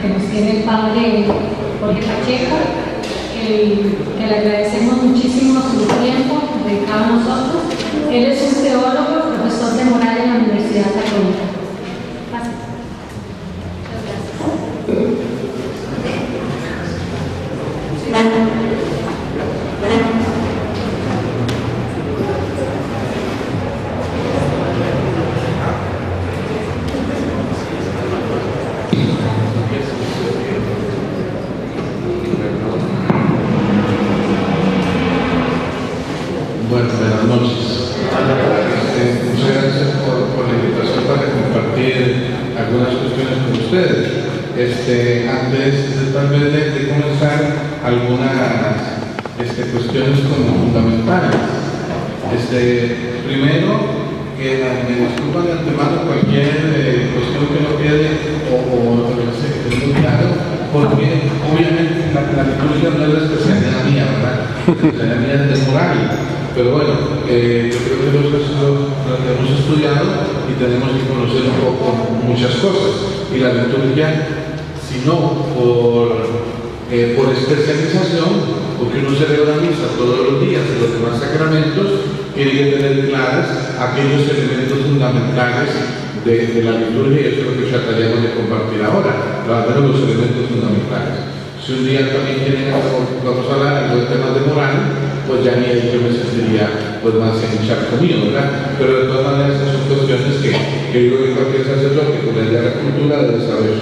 que nos tiene el padre Jorge Pacheco, que le agradecemos muchísimo su tiempo dedicado a nosotros. Él es un teólogo, profesor de moral en la Universidad Católica. Gracias. Bueno, buenas noches. Muchas gracias por la invitación para compartir algunas cuestiones con ustedes. Antes tal vez de comenzar, algunas cuestiones como fundamentales. Primero, me disculpan de antemano cualquier cuestión que no quede o no sé, que quede muy claro, porque obviamente la liturgia no es la especialidad mía, ¿verdad? La especialidad mía es de moral. Pero bueno, yo creo que los hemos estudiado y tenemos que conocer un poco muchas cosas. Y la liturgia, si no por especialización, porque uno celebra misa todos los días y los demás sacramentos, tiene que tener claras aquellos elementos fundamentales de la liturgia, y eso es lo que trataríamos de compartir ahora, al menos los elementos fundamentales. Si un día también vamos a hablar de temas de moral, pues ya ni ahí yo me sentiría pues más en un charco mío, ¿verdad? Pero de todas maneras estas son cuestiones que yo creo que cualquier sacerdote con la cultura debe saber.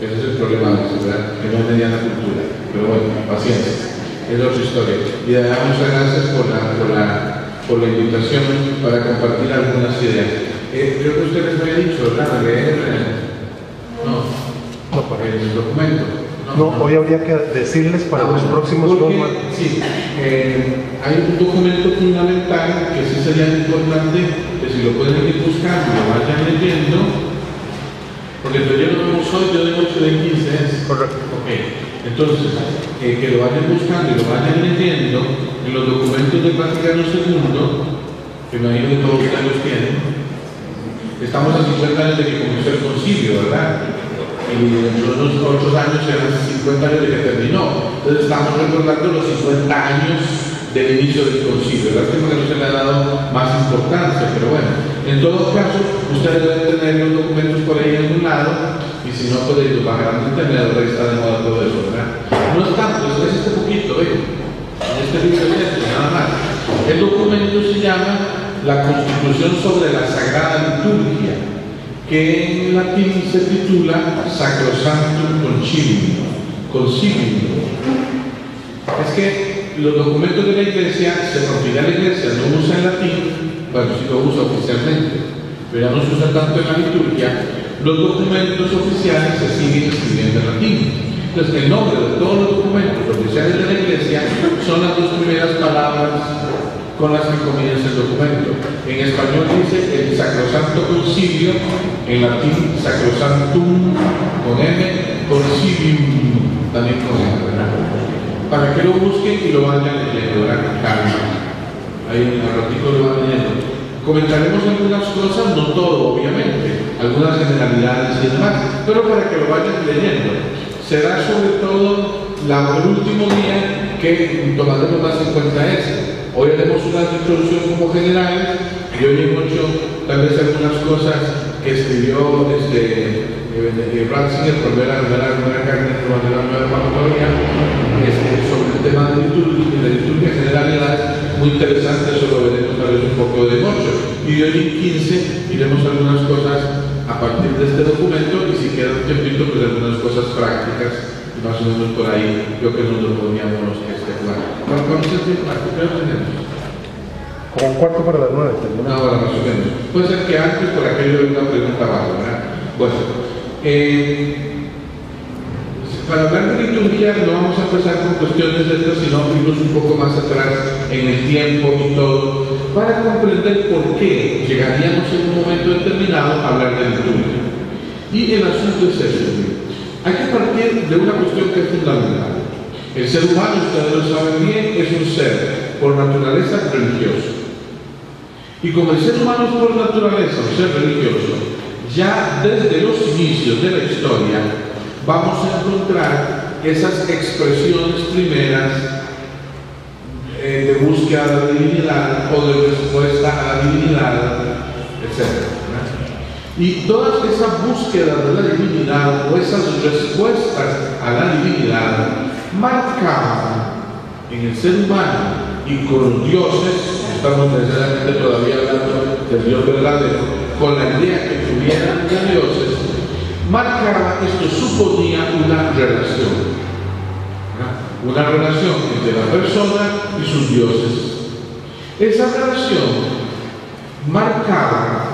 Ese es el problema a veces, ¿verdad? Que no tenía la cultura. Pero bueno, paciencia. Es otra historia. Y de verdad muchas gracias por la invitación para compartir algunas ideas. Creo que ustedes me habían dicho, ¿verdad? Leer el documento. No, hoy habría que decirles para los próximos porque, sí, hay un documento fundamental que sí sería importante que si lo pueden ir buscando, lo vayan leyendo, porque yo no soy, yo de 8 de 15 es. Correcto. Ok, entonces, que lo vayan buscando y lo vayan leyendo en los documentos del Vaticano II, que me imagino que todos ustedes los tienen. Estamos a 50 años de que comenzó el concilio, ¿verdad? Y dentro de unos 8 años serán 50 años de que terminó. Entonces estamos recordando los 50 años del inicio del concilio. Lástima que no se le ha dado más importancia, pero bueno, en todo caso, ustedes deben tener los documentos por ahí en un lado, y si no, pues ellos bajarán de internet, ahora está de moda todo eso, ¿verdad? No es tanto, es este poquito, en este libro es esto, nada más. El documento se llama La Constitución sobre la Sagrada Liturgia, que en latín se titula Sacrosanctum Concilium. Es que los documentos de la Iglesia, porque ya la Iglesia no usa el latín, bueno, sí lo usa oficialmente, pero ya no se usa tanto en la liturgia, los documentos oficiales se siguen escribiendo en latín. Entonces, el nombre de todos los documentos oficiales de la Iglesia son las dos primeras palabras con las que comienza el documento. En español dice el Sacrosanto Concilio, en latín Sacrosanctum con M, Concilium también con M, ¿verdad? Para que lo busquen y lo vayan leyendo, ¿verdad? Calma. Ahí un ratito lo van leyendo. Comentaremos algunas cosas, no todo obviamente, algunas generalidades y demás, pero para que lo vayan leyendo. Será sobre todo el último día que tomaremos más en cuenta eso. Hoy haremos una introducción como general, y hoy hemos hecho tal vez algunas cosas que escribió Ratzinger, por ver la nueva carne de la nueva palabra, sobre el tema de liturgia generalidad, muy interesante, eso lo veremos tal vez un poco de mucho. Y hoy en 15 iremos a algunas cosas a partir de este documento, y si queda un tiempito, pues algunas cosas prácticas, más o menos por ahí, yo creo que nos lo podríamos jugar. ¿Cuánto es el tiempo? ¿Qué tenemos? Como 8:45, terminamos. Una hora más o menos. Puede ser que antes, por aquello de una pregunta más, ¿verdad? Bueno, para hablar de liturgia no vamos a empezar con cuestiones de estas, sino irnos un poco más atrás en el tiempo y todo, para comprender por qué llegaríamos en un momento determinado a hablar de liturgia. Y el asunto es este. Hay que partir de una cuestión que es fundamental. El ser humano, ustedes lo saben bien, es un ser por naturaleza religioso. Y como el ser humano es por naturaleza un ser religioso, ya desde los inicios de la historia, vamos a encontrar esas expresiones primeras de búsqueda de la divinidad o de respuesta a la divinidad, etc. Y todas esas búsquedas de la divinidad o esas respuestas a la divinidad marcaban en el ser humano y con los dioses, estamos necesariamente todavía hablando del Dios verdadero, con la idea que tuvieran de dioses, marcaba, esto suponía una relación entre la persona y sus dioses. Esa relación marcaba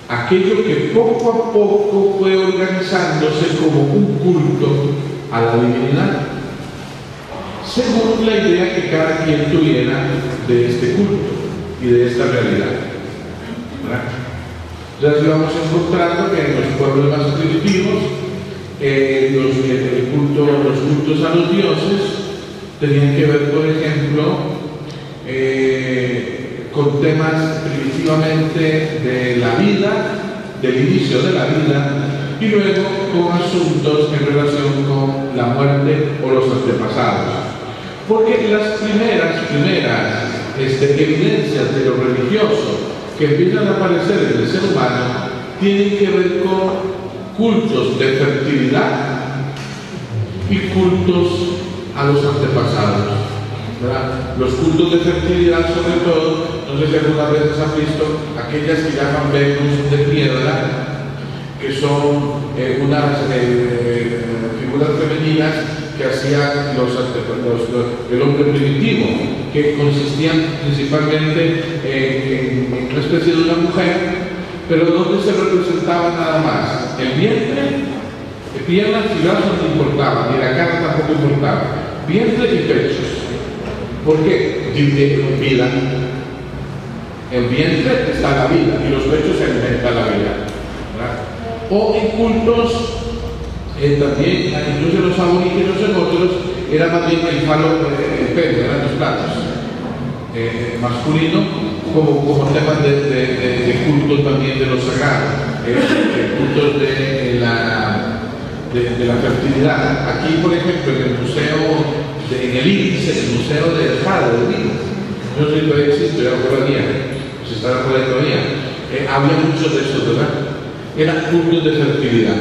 aquello que poco a poco fue organizándose como un culto a la divinidad, según la idea que cada quien tuviera de este culto y de esta realidad. Entonces vamos encontrando que en los pueblos más primitivos los cultos a los dioses tenían que ver, por ejemplo, con temas primitivamente de la vida, del inicio de la vida, y luego con asuntos en relación con la muerte o los antepasados. Porque las primeras evidencias de lo religioso que empiezan a aparecer en el ser humano tienen que ver con cultos de fertilidad y cultos a los antepasados, ¿verdad? Los cultos de fertilidad, sobre todo, no sé si algunas veces han visto aquellas que llaman Venus de piedra, que son unas figuras femeninas que hacían el hombre primitivo, que consistían principalmente en una especie de una mujer, pero donde se representaba nada más el vientre, piernas y brazos no importaban, y la cara tampoco importaba, vientre y pechos. ¿Por qué? Vida. El vientre está la vida y los pechos se alimentan la vida, ¿verdad? O en cultos también, incluso los aborígenes en otros, era más bien el falo, el pene, eran los platos masculino, como temas de cultos también de lo sagrado, cultos de la fertilidad. Aquí, por ejemplo, en el museo, en el índice, el museo de Jade de Vidas, no sé si todavía existe, era por allá, si estaba por ahí todavía, había mucho de eso, ¿verdad? Eran cultos de fertilidad.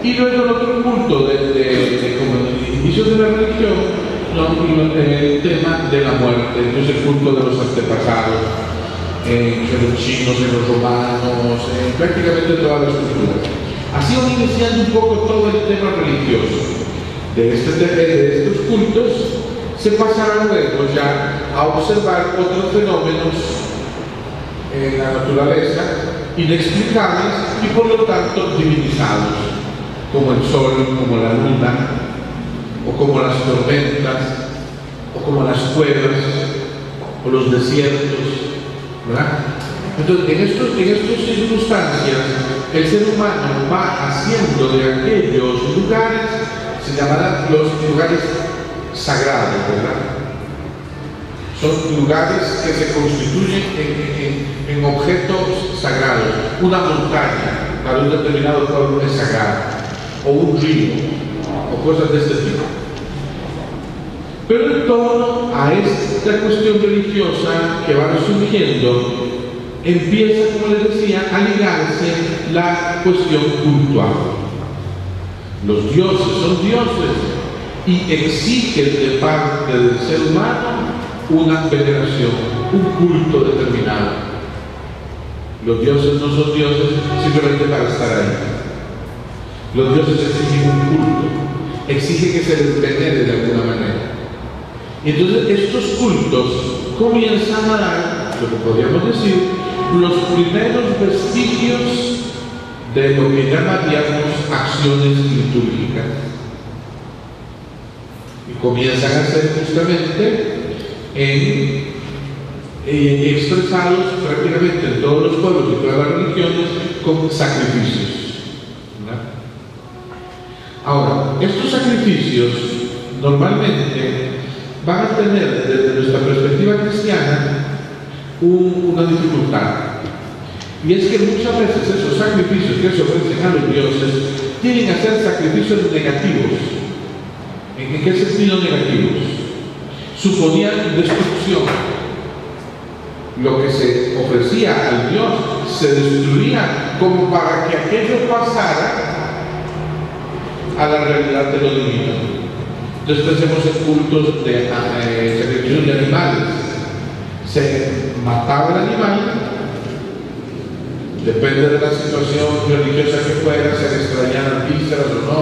Y luego el otro culto, como el inicio de la religión, el tema de la muerte, entonces el culto de los antepasados, en los chinos, en los romanos, prácticamente todas las culturas. Así va iniciando un poco todo el tema religioso. De estos cultos se pasará luego ya a observar otros fenómenos en la naturaleza inexplicables y por lo tanto divinizados, como el sol, como la luna, o como las tormentas, o como las cuevas, o los desiertos, ¿verdad? Entonces, en estas circunstancias, el ser humano va haciendo de aquellos lugares, se llamarán los lugares sagrados, ¿verdad? Son lugares que se constituyen en objetos sagrados. Una montaña para un determinado pueblo es sagrada, o un río, o cosas de este tipo. Pero en torno a esta cuestión religiosa que va surgiendo, empieza, como les decía, a ligarse la cuestión cultural. Los dioses son dioses y exigen de parte del ser humano una veneración, un culto determinado. Los dioses no son dioses simplemente para estar ahí. Los dioses exigen un culto, exigen que se les venere de alguna manera. Y entonces estos cultos comienzan a dar, lo que podríamos decir, los primeros vestigios de lo que llamaríamos acciones litúrgicas. Y comienzan a ser justamente expresados prácticamente en todos los pueblos y todas las religiones con sacrificios, ¿verdad? Ahora, estos sacrificios normalmente van a tener, desde nuestra perspectiva cristiana, una dificultad. Y es que muchas veces esos sacrificios que se ofrecen a los dioses tienen que hacer sacrificios negativos. ¿En qué sentido negativos? Suponían destrucción. Lo que se ofrecía al Dios se destruía como para que aquello pasara a la realidad de lo divino. Entonces pensemos en cultos de sacrificios de animales. Se mataba el animal, depende de la situación religiosa que fuera, se le extraían vísceras o no,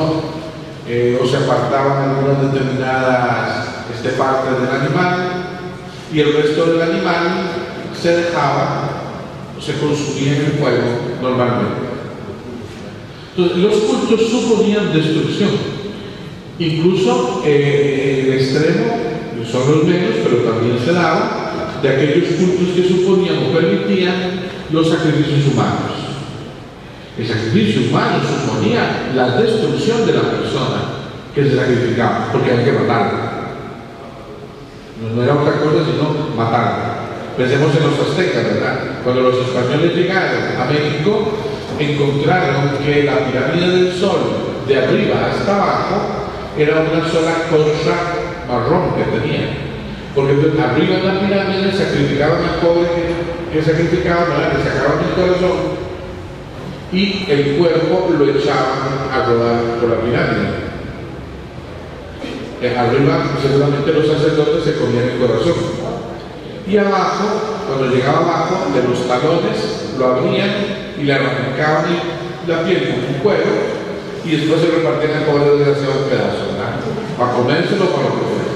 o se apartaban algunas determinadas partes del animal, y el resto del animal se dejaba o se consumía en el fuego normalmente. Entonces, los cultos suponían destrucción. Incluso el extremo, son los menos, pero también se daba, de aquellos cultos que suponían o permitían los sacrificios humanos. El sacrificio humano suponía la destrucción de la persona que se sacrificaba, porque había que matarla. No era otra cosa sino matarla. Pensemos en los aztecas, ¿verdad? Cuando los españoles llegaron a México, encontraron que la pirámide del Sol, de arriba hasta abajo, era una sola concha marrón que tenía. Porque arriba de la pirámide sacrificaban al pobre que sacrificaban, ¿verdad? Le sacaban el corazón y el cuerpo lo echaban a rodar por la pirámide. Arriba seguramente los sacerdotes se comían el corazón, y abajo, cuando llegaba abajo, de los talones lo abrían y le arrancaban la piel con un cuero, y después se repartían el pobre desgraciado en pedazos, ¿verdad? Para comérselo o para lo que fuera.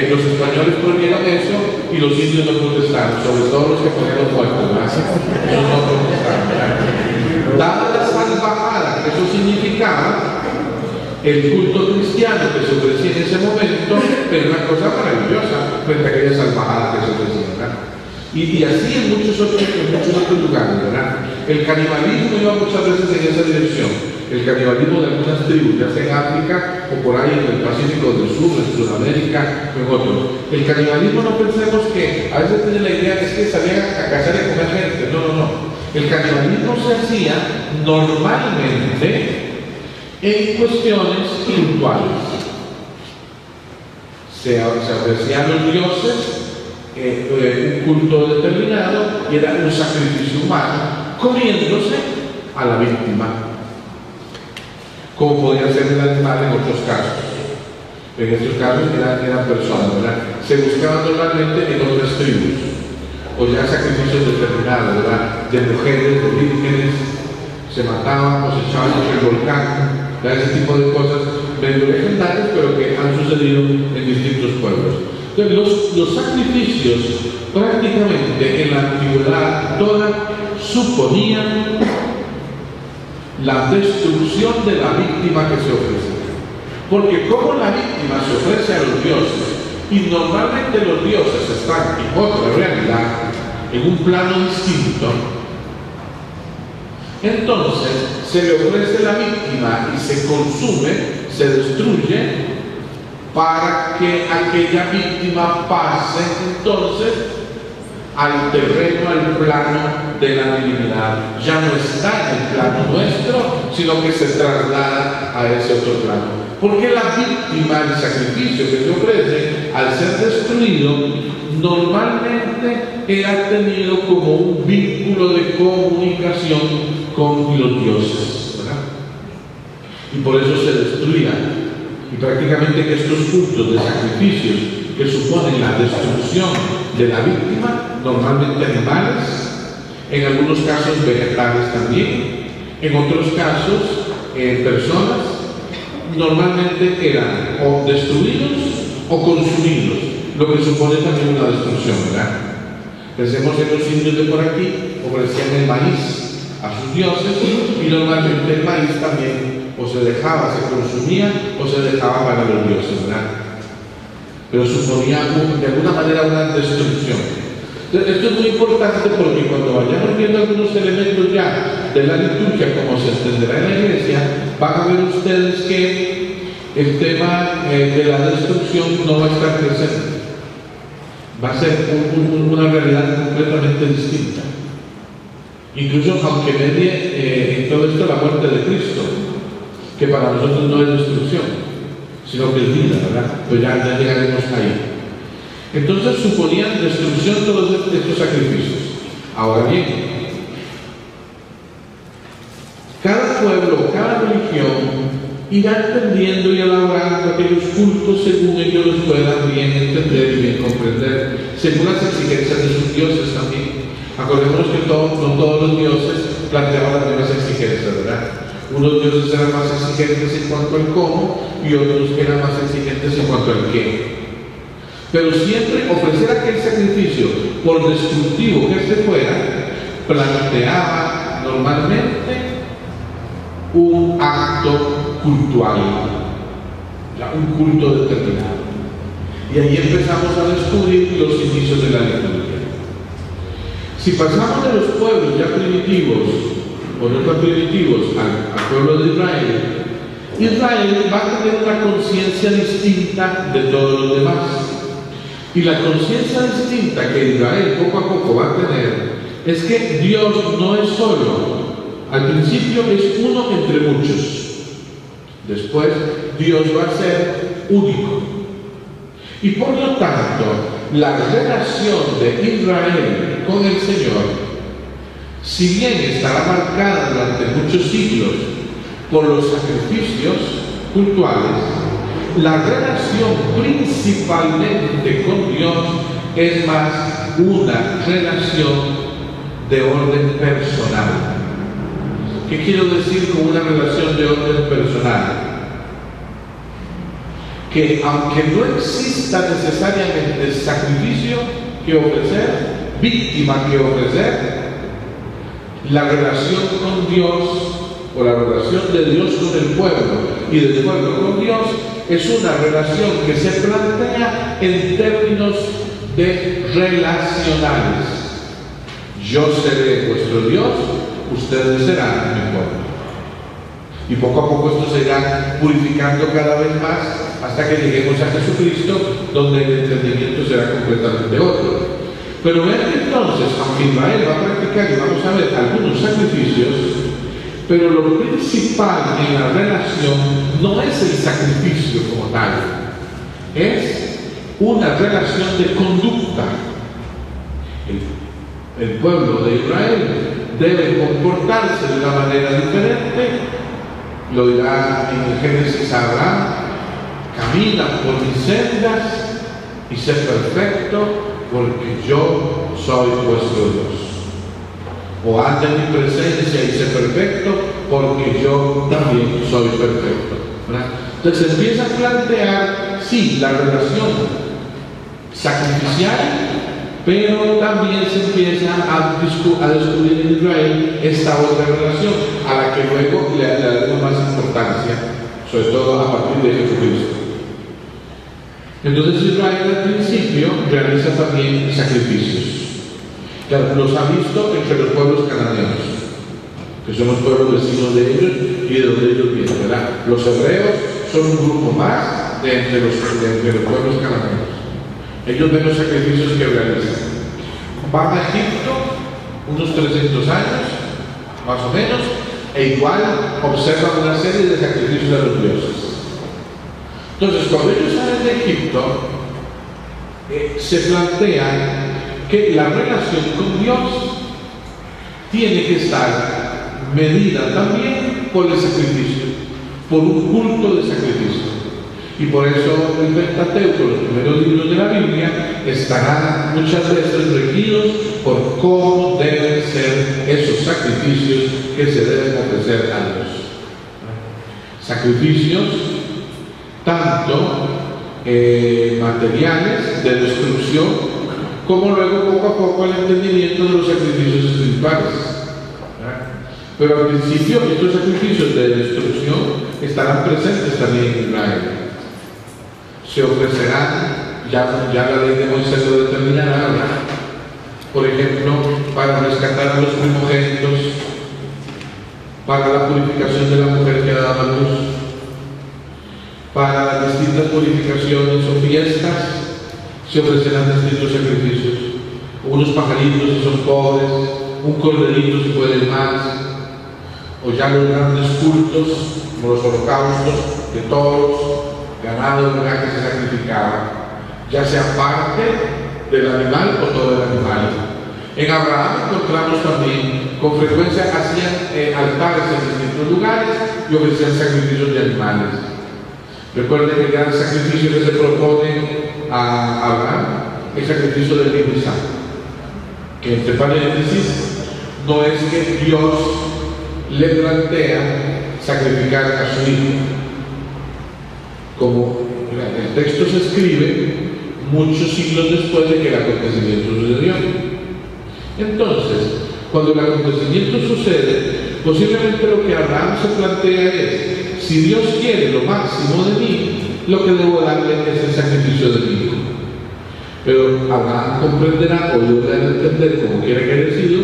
Los españoles prohibieron eso y los indios no protestaron, sobre todo los que ponían los muertos, ¿verdad? Ellos no protestaron, ¿verdad? Dada la salvajada que eso significaba, el culto cristiano que se ofrecía en ese momento era una cosa maravillosa frente a aquella salvajada que se ofrecía, ¿verdad? Y así en muchos otros lugares, ¿verdad? El canibalismo iba muchas veces en esa dirección. El canibalismo de algunas tribus, ya sea en África o por ahí en el Pacífico del Sur, en Sudamérica o en otros. El canibalismo, no pensemos que a veces tienen la idea que es que salían a cazar y a comer gente. No. El canibalismo se hacía normalmente en cuestiones rituales. Se ofrecían los dioses un culto determinado y era un sacrificio humano, comiéndose a la víctima, como podía ser el animal en otros casos. En estos casos eran personas, ¿verdad? Se buscaban normalmente en otras tribus, o ya sacrificios determinados, ¿verdad? De mujeres, de vírgenes, se mataban o se echaban en el volcán. Ese tipo de cosas medio legendarias, pero que han sucedido en distintos pueblos. Entonces, los sacrificios prácticamente en la antigüedad toda suponían la destrucción de la víctima que se ofrece. Porque como la víctima se ofrece a los dioses, y normalmente los dioses están en otra realidad, en un plano distinto, entonces se le ofrece la víctima y se consume, se destruye, para que aquella víctima pase entonces al terreno, al plano de la divinidad. Ya no está en el plano nuestro, sino que se traslada a ese otro plano. Porque la víctima, el sacrificio que se ofrece, al ser destruido, normalmente era tenido como un vínculo de comunicación con los dioses, ¿verdad? Y por eso se destruía. Y prácticamente que estos cultos de sacrificios que suponen la destrucción de la víctima, normalmente animales, en algunos casos vegetales también, en otros casos personas, normalmente eran o destruidos o consumidos, lo que supone también una destrucción, ¿verdad? Pensemos en los indios de por aquí, ofrecían el maíz a sus dioses, y normalmente el maíz también o se dejaba, se consumía, o se dejaba para los dioses, ¿verdad? Pero suponía de alguna manera una destrucción. Entonces, esto es muy importante porque cuando vayamos viendo algunos elementos ya de la liturgia, como se entenderá en la iglesia, van a ver ustedes que el tema de la destrucción no va a estar presente. Va a ser una realidad completamente distinta. Incluso aunque medie en todo esto la muerte de Cristo, que para nosotros no es destrucción, sino que es vida, ¿verdad? Pues ya llegaremos ahí. Entonces suponían destrucción todos estos sacrificios. Ahora bien, cada pueblo, cada religión irá entendiendo y elaborando aquellos cultos según ellos los puedan bien entender y bien comprender, según las exigencias de sus dioses también. Acordémonos que no todos los dioses planteaban las mismas exigencias, ¿verdad? Unos dioses eran más exigentes en cuanto al cómo y otros eran más exigentes en cuanto al qué. Pero siempre ofrecer aquel sacrificio, por destructivo que este fuera, planteaba normalmente un acto cultual, un culto determinado. Y ahí empezamos a descubrir los inicios de la liturgia. Si pasamos de los pueblos ya primitivos, o no tan primitivos, al pueblo de Israel, Israel va a tener una conciencia distinta de todos los demás. Y la conciencia distinta que Israel poco a poco va a tener es que Dios no es solo. Al principio es uno entre muchos. Después Dios va a ser único. Y por lo tanto, la relación de Israel con el Señor, si bien estará marcada durante muchos siglos por los sacrificios cultuales, la relación principalmente con Dios es más una relación de orden personal. ¿Qué quiero decir con una relación de orden personal? Que aunque no exista necesariamente sacrificio que ofrecer, víctima que ofrecer, la relación con Dios o la relación de Dios con el pueblo y del pueblo con Dios es una relación que se plantea en términos de relacionales. Yo seré vuestro Dios, ustedes serán mi pueblo. Y poco a poco esto se irá purificando cada vez más hasta que lleguemos a Jesucristo, donde el entendimiento será completamente otro. Pero vean que entonces, aunque Israel va a practicar y vamos a ver algunos sacrificios, pero lo principal en la relación no es el sacrificio como tal, es una relación de conducta. El pueblo de Israel debe comportarse de una manera diferente. Lo dirá en el Génesis a Abraham: camina por mis sendas y sé perfecto, porque yo soy vuestro Dios. O anda en mi presencia y sé perfecto, porque yo también soy perfecto. ¿Verdad? Entonces se empieza a plantear, sí, la relación sacrificial, pero también se empieza a descubrir en Israel esta otra relación, a la que luego le daremos más importancia, sobre todo a partir de Jesucristo. Entonces Israel al principio realiza también sacrificios. Claro, los ha visto entre los pueblos cananeos, que son los pueblos vecinos de ellos y de donde ellos vienen, ¿verdad? Los hebreos son un grupo más de entre los pueblos cananeos. Ellos ven los sacrificios que realizan. Van a Egipto unos 300 años, más o menos, e igual observan una serie de sacrificios a los dioses. Entonces, cuando ellos salen de Egipto, se plantea que la relación con Dios tiene que estar medida también por el sacrificio, por un culto de sacrificio. Y por eso el Pentateuco, los primeros libros de la Biblia, estarán muchas veces regidos por cómo deben ser esos sacrificios que se deben ofrecer a Dios. Sacrificios tanto materiales de destrucción, como luego poco a poco el entendimiento de los sacrificios espirituales. Pero al principio estos sacrificios de destrucción estarán presentes también en Israel. Se ofrecerán, ya la ley de Moisés lo determinará, por ejemplo, para rescatar a los primogénitos, para la purificación de la mujer que ha dado a luz, para las distintas purificaciones o fiestas, se ofrecerán distintos sacrificios. Unos pajaritos si son pobres, un corderito si puede más, o ya los grandes cultos, como los holocaustos de toros, ganados, ¿verdad?, que se sacrificaban, ya sea parte del animal o todo el animal. En Abraham encontramos también, con frecuencia hacían altares en distintos lugares y ofrecían sacrificios de animales. Recuerden que el gran sacrificio que se propone a Abraham, el sacrificio del hijo Isaac, que entre paréntesis, no es que Dios le plantea sacrificar a su hijo. Como el texto se escribe muchos siglos después de que el acontecimiento sucedió. Entonces, cuando el acontecimiento sucede, posiblemente lo que Abraham se plantea es: si Dios quiere lo máximo de mí, lo que debo darle es el sacrificio de mi hijo. Pero Abraham comprenderá, o yo le haré entender, como quiera que haya sido,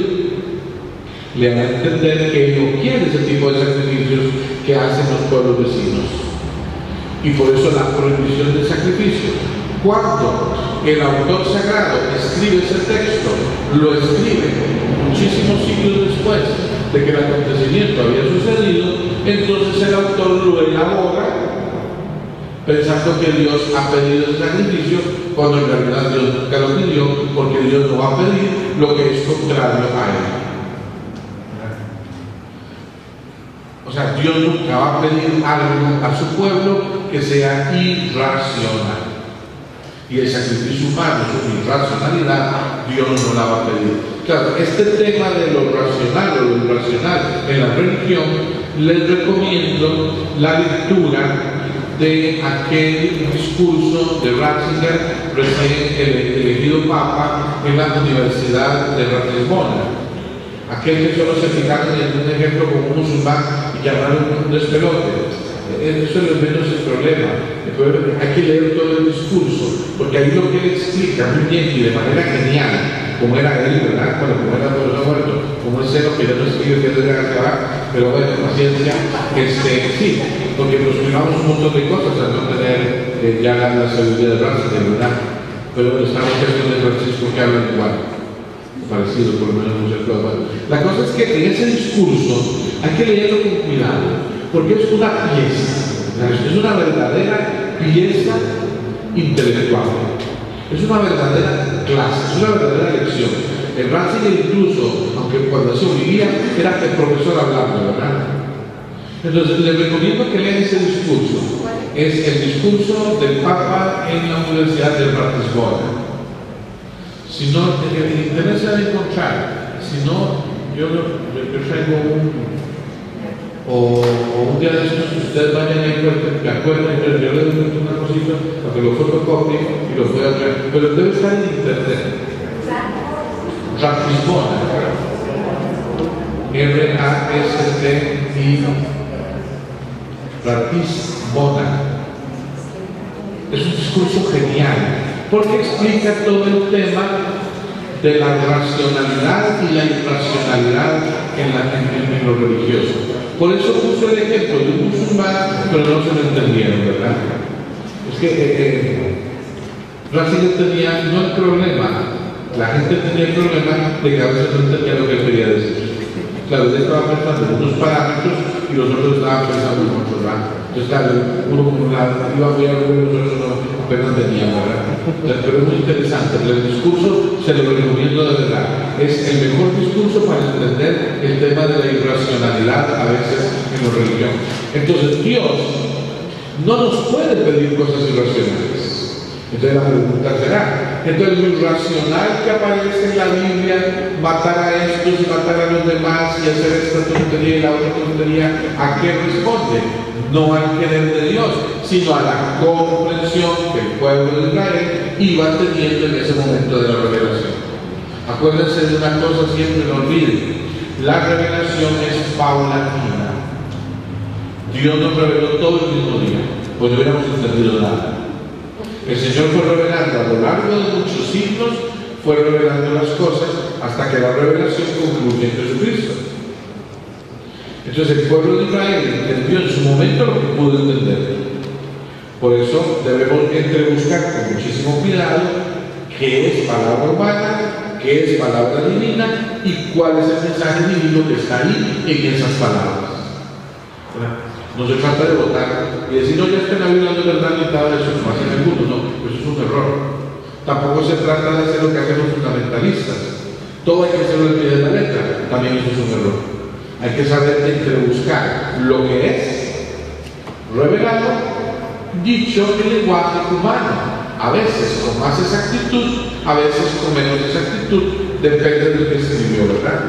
le hará entender que él no quiere ese tipo de sacrificios que hacen los pueblos vecinos. Y por eso la prohibición del sacrificio. Cuando el autor sagrado escribe ese texto, lo escribe muchísimos siglos después de que el acontecimiento había sucedido, entonces el autor lo elabora pensando que Dios ha pedido ese sacrificio, cuando en realidad Dios nunca lo pidió, porque Dios no va a pedir lo que es contrario a él. O sea, Dios nunca va a pedir algo a su pueblo que sea irracional. Y el sacrificio humano, su irracionalidad, Dios no la va a pedir. Claro, este tema de lo racional o lo irracional en la religión, les recomiendo la lectura de aquel discurso de Ratzinger, recién elegido Papa en la Universidad de Ratisbona. Aquel que solo se fijaron en un ejemplo como un musulmán y llamaron un despelote. Eso es menos el problema. Hay que leer todo el discurso, porque ahí lo que él explica muy bien y de manera genial, como era él, ¿verdad? Bueno, como era todo lo muerto, como es cero, que ya no escribe, que debe acabar, pero bueno, paciencia, sí, porque nos fijamos un montón de cosas al no tener ya la sabiduría de Ratzinger, ¿verdad? Pero estamos haciendo de Francisco que hablan igual, parecido, por lo menos no sé todo. Bueno, la cosa es que en ese discurso hay que leerlo con cuidado, porque es una pieza, es una verdadera pieza intelectual, es una verdadera clase, es una verdadera lección. El Ratzinger incluso, aunque cuando se vivía, era el profesor hablando, ¿verdad? Entonces les recomiendo que lean ese discurso. Es el discurso del Papa en la Universidad de Ratisbona. Si no, en internet se va a encontrar. Si no, yo traigo un día de estos que ustedes vayan ahí, me acuerdan, yo les doy una cosita para que lo fotocopien y lo puedan ver. Pero debe estar en internet. Ratisbona. R-A-S-T-I Ratisbona. Es un discurso genial, porque explica todo el tema de la racionalidad y la irracionalidad en lo religioso. Por eso puso el ejemplo de un musulmán, pero no se lo entendieron, ¿verdad? Es que Ratzinger tenía no el problema, la gente tenía el problema de que a veces no entendía lo que él quería decir. Claro, él estaba pensando en unos parámetros y los otros estaban pensando en otros, ¿verdad? Entonces, claro, uno como iba muy a ver, los otros no apenas tenían, ¿verdad? Pero es muy interesante. El discurso se lo recomiendo de verdad. Es el mejor discurso para entender el tema de la irracionalidad a veces en la religión. Entonces, Dios no nos puede pedir cosas irracionales. Entonces la pregunta será, entonces lo irracional que aparece en la Biblia, matar a estos y matar a los demás y hacer esta tontería y la otra tontería, ¿a qué responde? No al querer de Dios, sino a la comprensión que el pueblo de Israel iba teniendo en ese momento de la revelación. Acuérdense de una cosa, siempre no olviden, la revelación es paulatina. Dios nos reveló todo el mismo día, pues no hubiéramos entendido nada. El Señor fue revelando a lo largo de muchos siglos, fue revelando las cosas hasta que la revelación concluyó en Jesucristo. Entonces el pueblo de Israel entendió en su momento lo que pudo entender. Por eso debemos buscar con muchísimo cuidado qué es palabra humana qué es palabra divina y cuál es el mensaje divino que está ahí en esas palabras. No se trata de votar y decir, no, ya está en la Biblia, no es verdad, ni nada de eso, no hacen el mundo, no, eso es un error. Tampoco se trata de hacer lo que hacen los fundamentalistas. Todo hay que hacerlo al pie de la letra, también eso es un error. Hay que saber entre buscar lo que es revelado, dicho en lenguaje humano, a veces con más exactitud, a veces con menos exactitud, depende del que escribió, ¿verdad?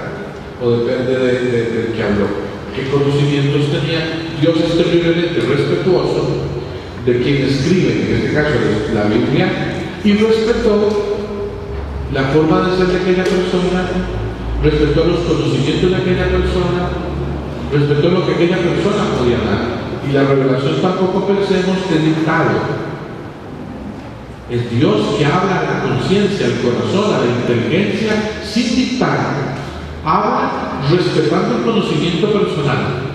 O depende del que habló. ¿Qué conocimientos tenía? Dios es terriblemente respetuoso de quien escribe, en este caso la Biblia, y respetó la forma de ser de aquella persona, respetó los conocimientos de aquella persona, respetó lo que aquella persona podía dar. Y la revelación tampoco pensemos que es dictado. Es Dios que habla a la conciencia, al corazón, a la inteligencia, sin dictar. Habla respetando el conocimiento personal.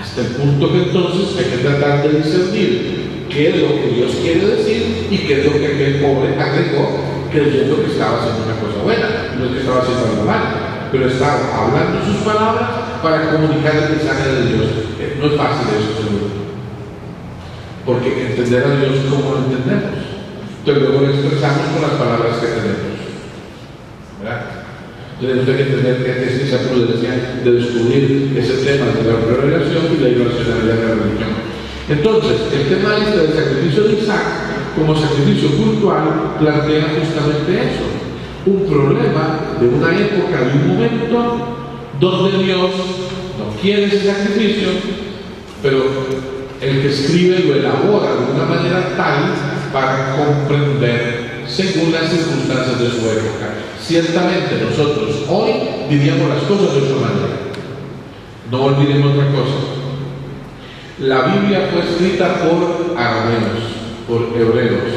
Hasta el punto que entonces hay que tratar de discernir qué es lo que Dios quiere decir y qué es lo que aquel pobre agregó, creyendo que estaba haciendo una cosa buena, no es que estaba haciendo algo mal, pero estaba hablando sus palabras para comunicar el mensaje de Dios. No es fácil eso, seguro, porque entender a Dios como lo entendemos, entonces luego lo expresamos con las palabras que tenemos, ¿verdad? Tenemos que entender que es esa prudencia de descubrir ese tema de la revelación y la irracionalidad de la religión. Entonces, el tema del sacrificio de Isaac como sacrificio cultural plantea justamente eso, un problema de una época, de un momento donde Dios no quiere ese sacrificio, pero el que escribe lo elabora de una manera tal para comprender según las circunstancias de su época. Ciertamente nosotros hoy diríamos las cosas de otra manera. No olvidemos otra cosa. La Biblia fue escrita por arameos, por hebreos,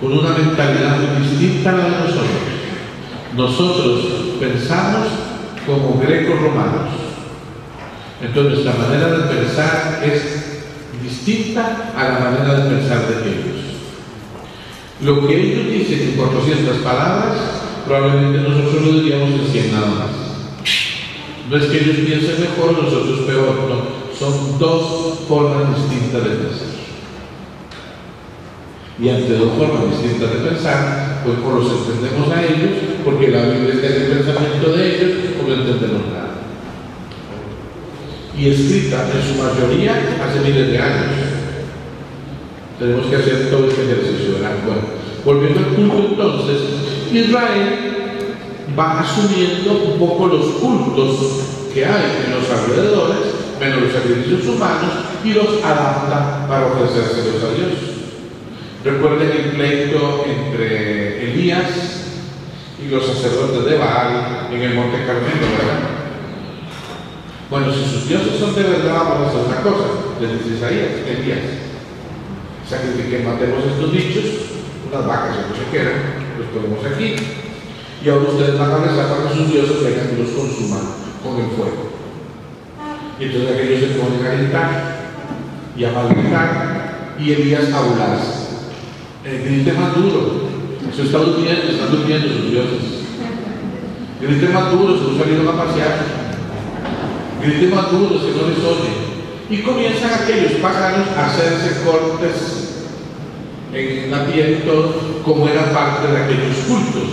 con una mentalidad muy distinta a la de nosotros. Nosotros pensamos como grecos romanos. Entonces nuestra manera de pensar es distinta a la manera de pensar de ellos. Lo que ellos dicen en 400 palabras, probablemente nosotros lo diríamos en 100 nada más. No es que ellos piensen mejor, nosotros peor, no. Son dos formas distintas de pensar. Y ante dos formas distintas de pensar, pues o los entendemos a ellos, porque la Biblia está en el pensamiento de ellos, o no entendemos nada. Y escrita en su mayoría hace miles de años. Tenemos que hacer todo este ejercicio, ¿verdad? Bueno, volviendo al culto entonces, Israel va asumiendo un poco los cultos que hay en los alrededores, menos los sacrificios humanos, y los adapta para ofrecérselos a Dios. Recuerden el pleito entre Elías y los sacerdotes de Baal en el Monte Carmelo, ¿verdad? Bueno, si sus dioses son de verdad, vamos a hacer una cosa, les dice Elías, matemos estos bichos, unas vacas o lo que quieran, los ponemos aquí, y ahora ustedes van a rezar para que sus dioses vengan y los consuman con el fuego. Y entonces aquellos se ponen a gritar y a malgritar, y Elías a burlarse. Grite más duro, se están durmiendo sus dioses. Grite más duro, se los salieron a pasear. Grite más duro, que no les oye. Y comienzan aquellos paganos a hacerse cortes en la piel, todo, como era parte de aquellos cultos,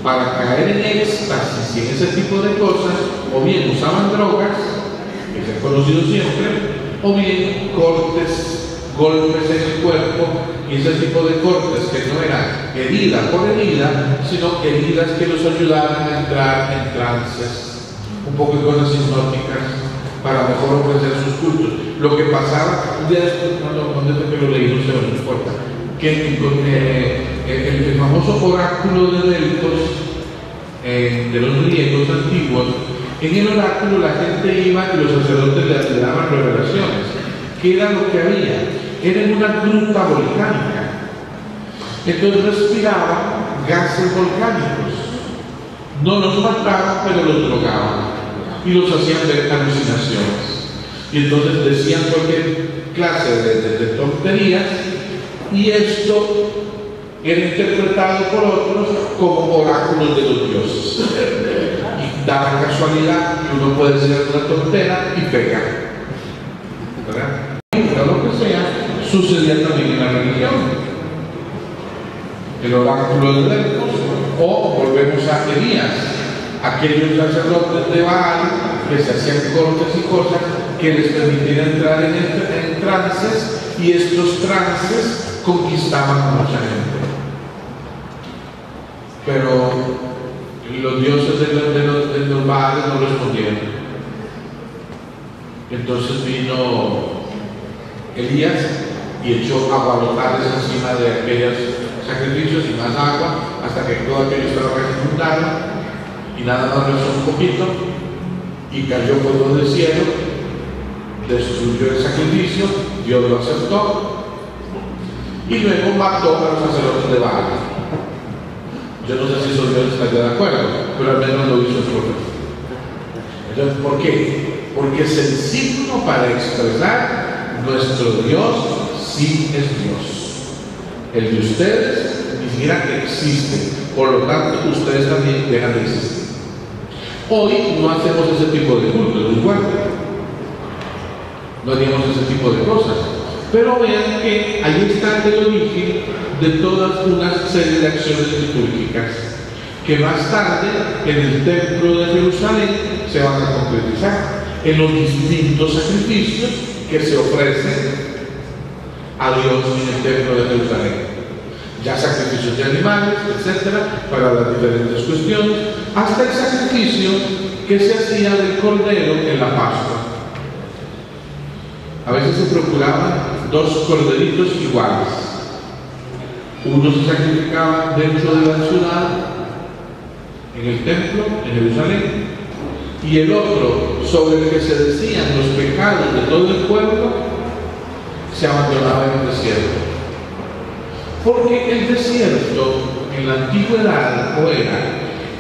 para caer en éxtasis y en ese tipo de cosas, o bien usaban drogas, que se han conocido siempre, o bien cortes, golpes en el cuerpo, y ese tipo de cortes que no eran herida por herida, sino heridas que los ayudaban a entrar en trances, un poco de cosas hipnóticas, para mejor ofrecer sus cultos. Lo que pasaba, un día después, cuando que lo leí, no sé, no importa, que el famoso oráculo de Delfos, de los griegos antiguos, en el oráculo la gente iba y los sacerdotes le daban revelaciones. ¿Qué era lo que había? Era en una gruta volcánica. Entonces respiraban gases volcánicos. No los mataban, pero los drogaban y los hacían ver alucinaciones. Y entonces decían cualquier clase de tonterías, y esto era interpretado por otros como oráculos de los dioses. Y da la casualidad que uno puede ser una tontera y pecar, ¿verdad? Pero lo que sea, sucedía también en la religión. El oráculo de Delfos, o volvemos a Elías, aquellos sacerdotes de Baal que se hacían cortes y cosas que les permitían entrar en trances, y estos trances conquistaban a mucha gente. Pero los dioses de los Baales no respondieron. Entonces vino Elías y echó agualotales encima de aquellos sacrificios y más agua hasta que todo aquello estaba inundado, y nada más rezó un poquito y cayó fuego del cielo, destruyó el sacrificio, Dios lo aceptó y luego mató a los sacerdotes de Baal. Yo no sé si esos dioses están de acuerdo, pero al menos lo hizo el profeta. Entonces, ¿por qué? Porque es el signo para expresar: nuestro Dios sí es Dios. El de ustedes ni siquiera existe, por lo tanto ustedes también dejan de existir. Hoy no hacemos ese tipo de culto, igual no haríamos ese tipo de cosas, pero vean que ahí está el origen de todas una serie de acciones litúrgicas que más tarde en el templo de Jerusalén se van a concretizar en los distintos sacrificios que se ofrecen a Dios en el templo de Jerusalén, ya sacrificios de animales, etcétera, para las diferentes cuestiones, hasta el sacrificio que se hacía del cordero en la Pascua. A veces se procuraban dos corderitos iguales. Uno se sacrificaba dentro de la ciudad, en el templo, en Jerusalén, y el otro, sobre el que se decían los pecados de todo el pueblo, se abandonaba en el desierto. Porque el desierto en la antigüedad era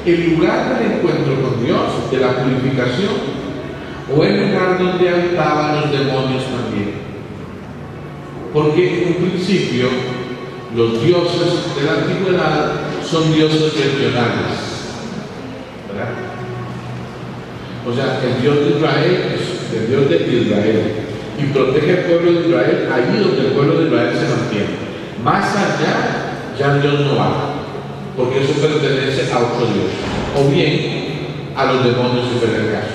el lugar del encuentro con Dios, de la purificación, o el lugar donde habitaban los demonios también. Porque en un principio los dioses de la antigüedad son dioses regionales, ¿verdad? O sea, el Dios de Israel es el Dios de Israel y protege al pueblo de Israel allí donde el pueblo de Israel se mantiene. Más allá ya Dios no va, porque eso pertenece a otro Dios, o bien a los demonios si fuera el caso.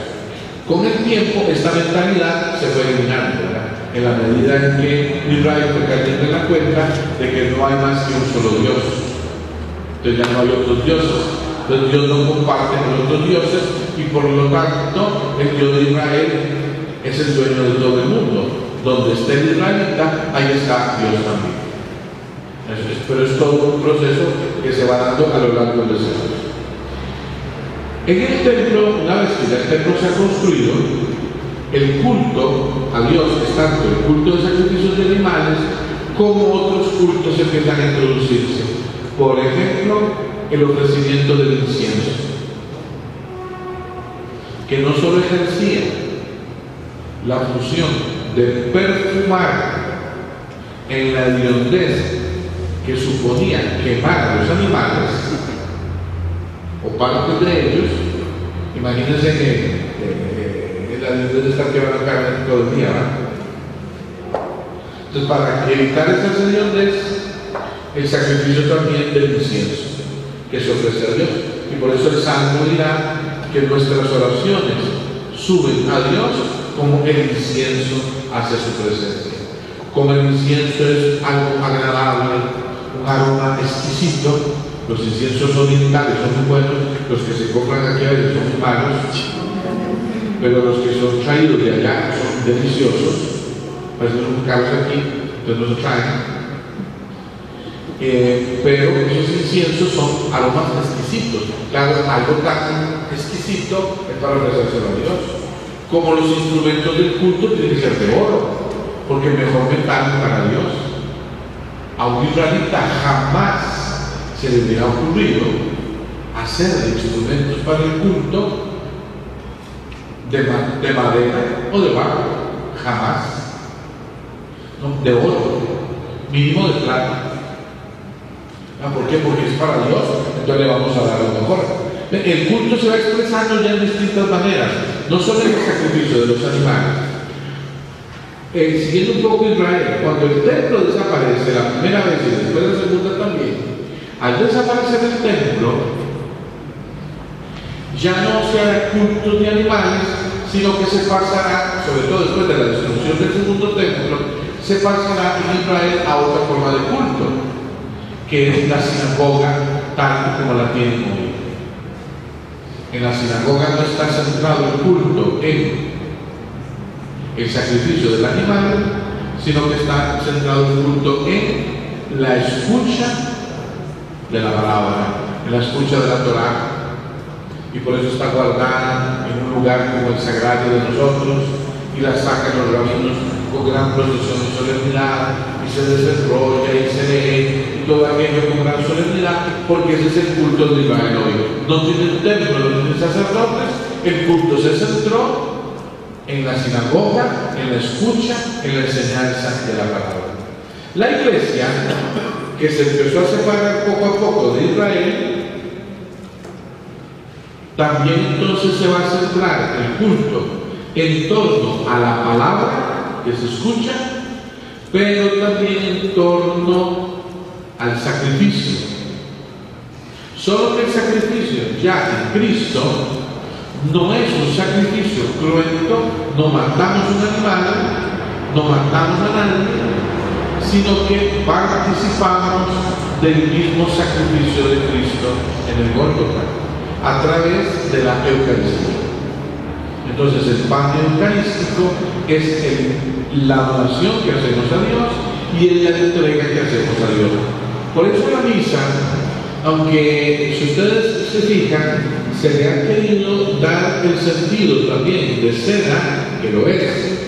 Con el tiempo esta mentalidad se fue eliminando, ¿verdad? En la medida en que Israel fue cayendo en la cuenta de que no hay más que un solo Dios. Entonces ya no hay otros dioses. Entonces Dios no comparte con otros dioses y por lo tanto el Dios de Israel es el dueño de todo el mundo. Donde esté el israelita, ahí está Dios también. Pero es todo un proceso que se va dando a lo largo de los años. En el templo, una vez que ya el templo se ha construido, el culto a Dios es tanto el culto de sacrificios de animales como otros cultos empiezan a introducirse. Por ejemplo, el ofrecimiento del incienso, que no solo ejercía la función de perfumar en la hediondez que suponía quemar a los animales o partes de ellos. Imagínense que la hediondez de estar quemando carne todo el día, ¿verdad? Entonces, para evitar esa hediondez, el sacrificio también del incienso que se ofrece a Dios, y por eso el Salmo dirá que nuestras oraciones suben a Dios como el incienso hacia su presencia. Como el incienso es algo agradable, un aroma exquisito, los inciensos orientales son muy buenos, los que se compran aquí a veces son muy malos, pero los que son traídos de allá son deliciosos, parecen muy caros aquí, entonces no se traen. Pero esos inciensos son aromas exquisitos. Claro, algo tan exquisito es para ofrecérselo a Dios. Como los instrumentos del culto tienen que ser de oro, porque mejor metal para Dios. A un israelita jamás se le hubiera ocurrido hacer instrumentos para el culto de madera o de barro, jamás. No, de oro, mínimo de plata. ¿Por qué? Porque es para Dios, entonces le vamos a dar lo mejor. El culto se va expresando ya en distintas maneras, no solo en el sacrificio de los animales. Siguiendo un poco Israel, cuando el templo desaparece la primera vez y después la segunda también, al desaparecer el templo, ya no se hará culto de animales, sino que se pasará, sobre todo después de la destrucción del segundo templo, se pasará en Israel a otra forma de culto, que es la sinagoga tal como la tienen hoy. En la sinagoga no está centrado el culto en el sacrificio del animal, sino que está centrado el culto en la escucha de la palabra, en la escucha de la Torá, y por eso está guardada en un lugar como el sagrario de nosotros, y la sacan los rabinos con gran procesión y solemnidad, y se desenrolla y se lee, y todo aquello con gran solemnidad, porque ese es el culto de Israel hoy. No tienen templo, no tienen sacerdotes, el culto se centró en la sinagoga, en la escucha, en la enseñanza de la palabra. La iglesia, que se empezó a separar poco a poco de Israel, también entonces se va a centrar el culto en torno a la palabra que se escucha, pero también en torno al sacrificio. Solo que el sacrificio ya en Cristo no es un sacrificio cruento, no matamos un animal, no matamos a nadie, sino que participamos del mismo sacrificio de Cristo en el Gólgota, a través de la Eucaristía. Entonces el pan eucarístico es la adoración que hacemos a Dios y es la entrega que hacemos a Dios. Por eso la misa, aunque si ustedes se fijan, se le ha querido dar el sentido también de cena, que lo es,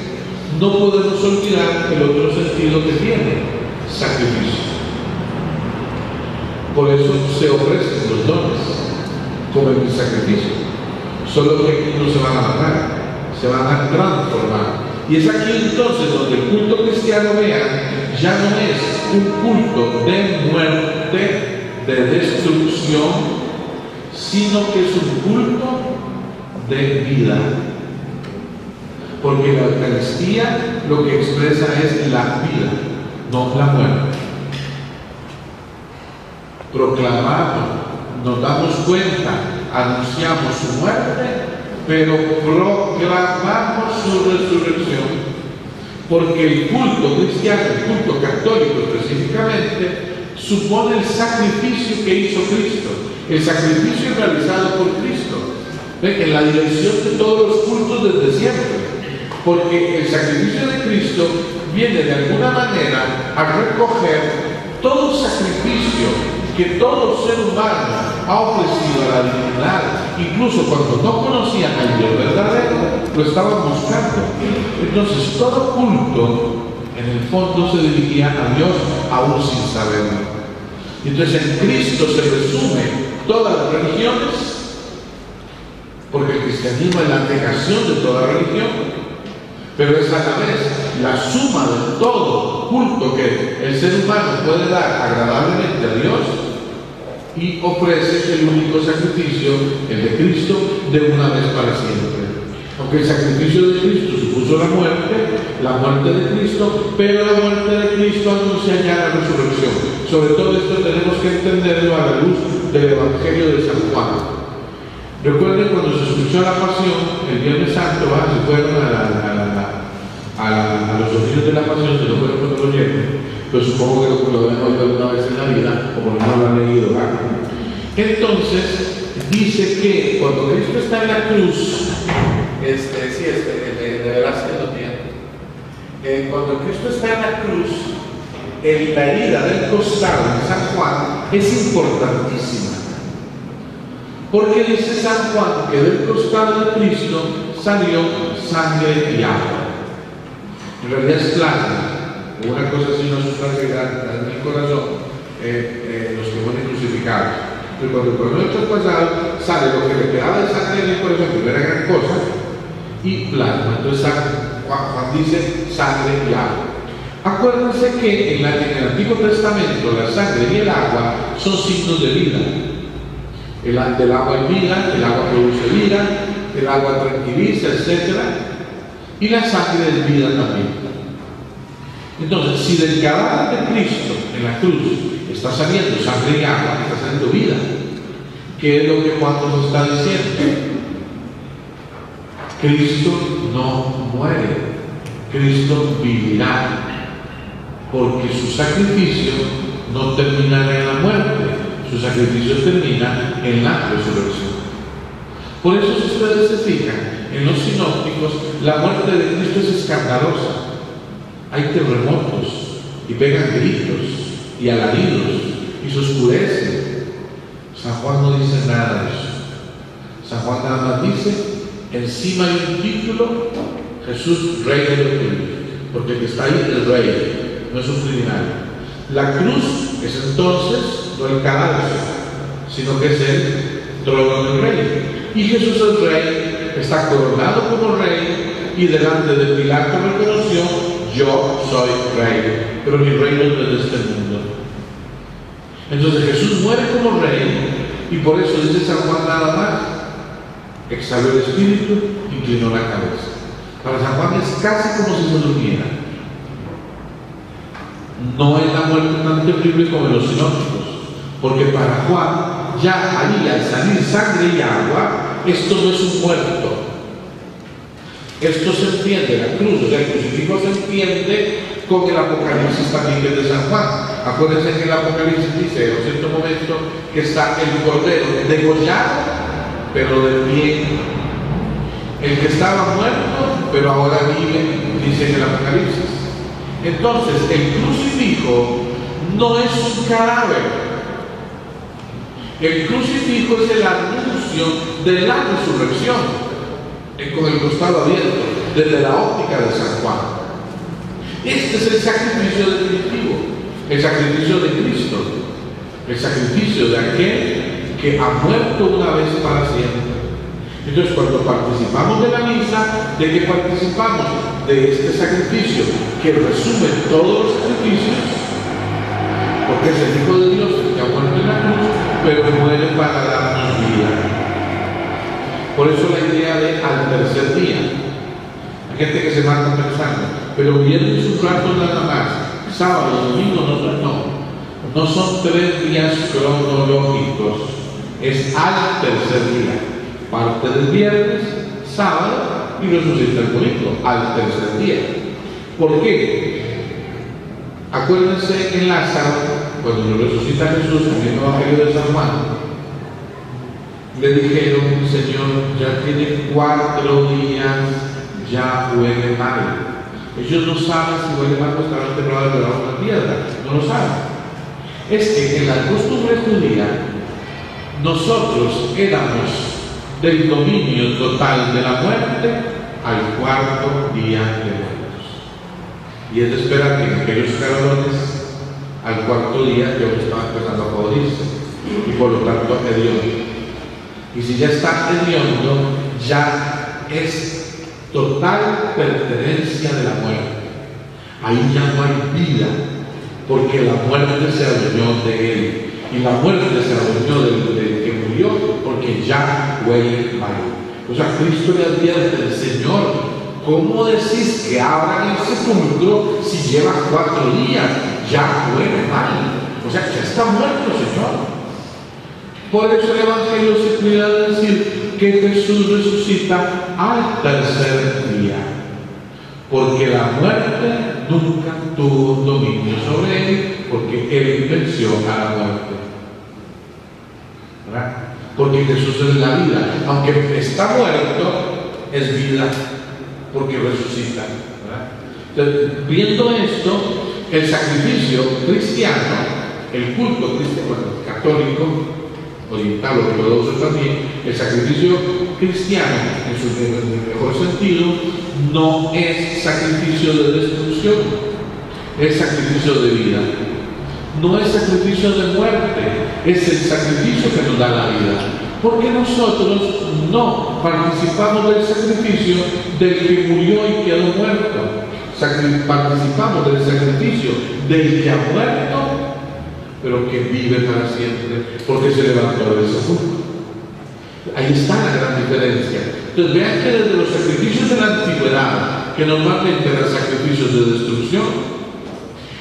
no podemos olvidar el otro sentido que tiene, sacrificio. Por eso se ofrecen los dones como el sacrificio, solo que aquí no se van a matar, se van a transformar. Y es aquí entonces donde el culto cristiano, vean, ya no es un culto de muerte, de destrucción, sino que es un culto de vida. Porque la Eucaristía lo que expresa es la vida, no la muerte. Proclamamos, nos damos cuenta, anunciamos su muerte, pero proclamamos su resurrección. Porque el culto cristiano, el culto católico específicamente, supone el sacrificio que hizo Cristo, el sacrificio realizado por Cristo, en la dirección de todos los cultos desde siempre. Porque el sacrificio de Cristo viene de alguna manera a recoger todo sacrificio que todo ser humano ha ofrecido a la divinidad, incluso cuando no conocían al Dios verdadero, lo estaban buscando. Entonces todo culto en el fondo se dirigía a Dios aún sin saberlo. Entonces en Cristo se resume todas las religiones, porque el cristianismo es la negación de toda religión, pero es a la vez la suma de todo culto que el ser humano puede dar agradablemente a Dios, y ofrece el único sacrificio, el de Cristo, de una vez para siempre. Aunque el sacrificio de Cristo supuso la muerte de Cristo, pero la muerte de Cristo anuncia ya la resurrección. Sobre todo esto tenemos que entenderlo a la luz del Evangelio de San Juan. Recuerden cuando se escuchó la pasión, el Viernes Santo, se fueron a los oficios de la pasión, se lo fueron con los oyentes, pero supongo que lo han oído alguna vez en la vida, o por lo menos lo han leído. Entonces, dice que cuando Cristo está en la cruz, de veras que lo tiene, cuando Cristo está en la cruz, la herida del costado de San Juan es importantísima. Porque dice San Juan que del costado de Cristo salió sangre y agua. En realidad es plasma. Una cosa así, una sustancia grande en el corazón, los que fueron crucificados. Pero cuando el corazón está pasado, sale lo que le quedaba de sangre en el corazón, que era gran cosa, y plasma. Entonces Juan dice sangre y agua. Acuérdense que en el Antiguo Testamento la sangre y el agua son signos de vida. El agua es vida, el agua produce vida, el agua tranquiliza, etc. Y la sangre es vida también. Entonces, si del cadáver de Cristo en la cruz está saliendo sangre y agua, está saliendo vida, ¿qué es lo que Juan nos está diciendo? Cristo no muere, Cristo vivirá, porque su sacrificio no termina en la muerte, su sacrificio termina en la resurrección. Por eso, si ustedes se fijan, en los sinópticos, la muerte de Cristo es escandalosa. Hay terremotos, y pegan gritos, y alaridos, y se oscurece. San Juan no dice nada de eso. San Juan nada más dice, encima hay un título, Jesús, Rey de los Judíos, porque el que está ahí es el Rey, no es un criminal. La cruz es entonces no el cadáver, sino que es el trono del Rey. Y Jesús el Rey está coronado como Rey, y delante de Pilato reconoció, yo soy Rey, pero mi reino no es de este mundo. Entonces Jesús muere como Rey, y por eso dice San Juan nada más, exhaló el espíritu, inclinó la cabeza. Para San Juan es casi como si se durmiera. No es la muerte tan terrible como en los sinópticos, porque para Juan, ya ahí al salir sangre y agua, esto no es un muerto. Esto se entiende, la cruz, o sea, el crucifijo se entiende con el Apocalipsis también, que es de San Juan. Acuérdense que el Apocalipsis dice en un cierto momento que está el cordero degollado, pero de pie. El que estaba muerto, pero ahora vive, dice en el Apocalipsis. Entonces, el crucifijo no es un cadáver. El crucifijo es el anuncio de la resurrección, con el costado abierto, desde la óptica de San Juan. Este es el sacrificio definitivo, el sacrificio de Cristo, el sacrificio de aquel que ha muerto una vez para siempre. Entonces, cuando participamos de la misa, ¿de qué participamos? De este sacrificio que resume todos los sacrificios, porque es el Hijo de Dios que ha muerto en la cruz, pero muere para darnos vida. Por eso la idea de al tercer día. Hay gente que se mata pensando, pero viernes un rato nada más, sábado, domingo, no son 3 días cronológicos, es al tercer día. Parte del viernes, sábado y resucita el domingo, al tercer día. ¿Por qué? Acuérdense en Lázaro, cuando lo resucita Jesús en el Evangelio de San Juan, le dijeron, Señor, ya tiene 4 días, ya huele mal. Ellos no saben si huele mal, pues estaba enterrado debajo de una piedra, no lo saben. Es que en la costumbre judía, nosotros éramos del dominio total de la muerte al 4.º día de muertos. Y es de esperar que en aquellos escalones, al 4.º día, Dios estaba empezando a joderse, y por lo tanto hediondo. Y si ya está hediondo, ya es total pertenencia de la muerte. Ahí ya no hay vida, porque la muerte se adueñó de él. Y la muerte se adueñó del que murió, porque ya huele mal. O sea, Cristo le advierte al Señor, ¿cómo decís que abran el sepulcro si lleva 4 días? Ya huele mal. O sea, ya está muerto, Señor. Por eso el Evangelio se cuida de decir que Jesús resucita al tercer día, porque la muerte nunca tuvo dominio sobre él, porque él venció a la muerte. ¿Verdad? Porque Jesús es la vida, aunque está muerto, es vida, porque resucita. ¿Verdad? Entonces, viendo esto, el sacrificio cristiano, el culto cristiano, católico, oriental o ortodoxo también, el sacrificio cristiano, en su mejor sentido, no es sacrificio de destrucción, es sacrificio de vida. No es sacrificio de muerte, es el sacrificio que nos da la vida. Porque nosotros no participamos del sacrificio del que murió y quedó muerto, participamos del sacrificio del que ha muerto, pero que vive para siempre, porque se levantó del sepulcro. Ahí está la gran diferencia. Entonces vean que desde los sacrificios de la antigüedad, que normalmente eran sacrificios de destrucción,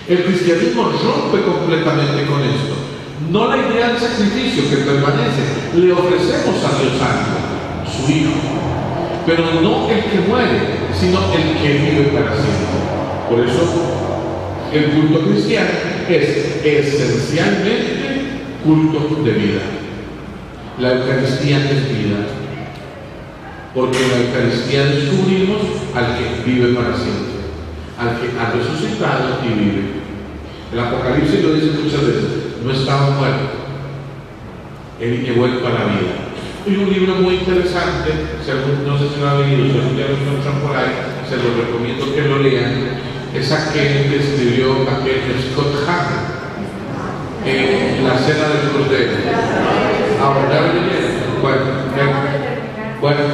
el cristianismo rompe completamente con esto. No la idea del sacrificio que permanece, le ofrecemos a Dios algo, su Hijo, pero no el que muere, sino el que vive para siempre. Por eso el culto cristiano es esencialmente culto de vida. La Eucaristía es vida, porque en la Eucaristía descubrimos al que vive para siempre, al que ha resucitado y vive. El Apocalipsis lo dice muchas veces: no estaba muerto, él que vuelve para la vida. Hay un libro muy interesante, no sé si lo han leído, si algún día lo encuentran por ahí, se lo recomiendo que lo lean. Es aquel que escribió Scott Hahn, La Cena del Cordero. Ahora, bueno,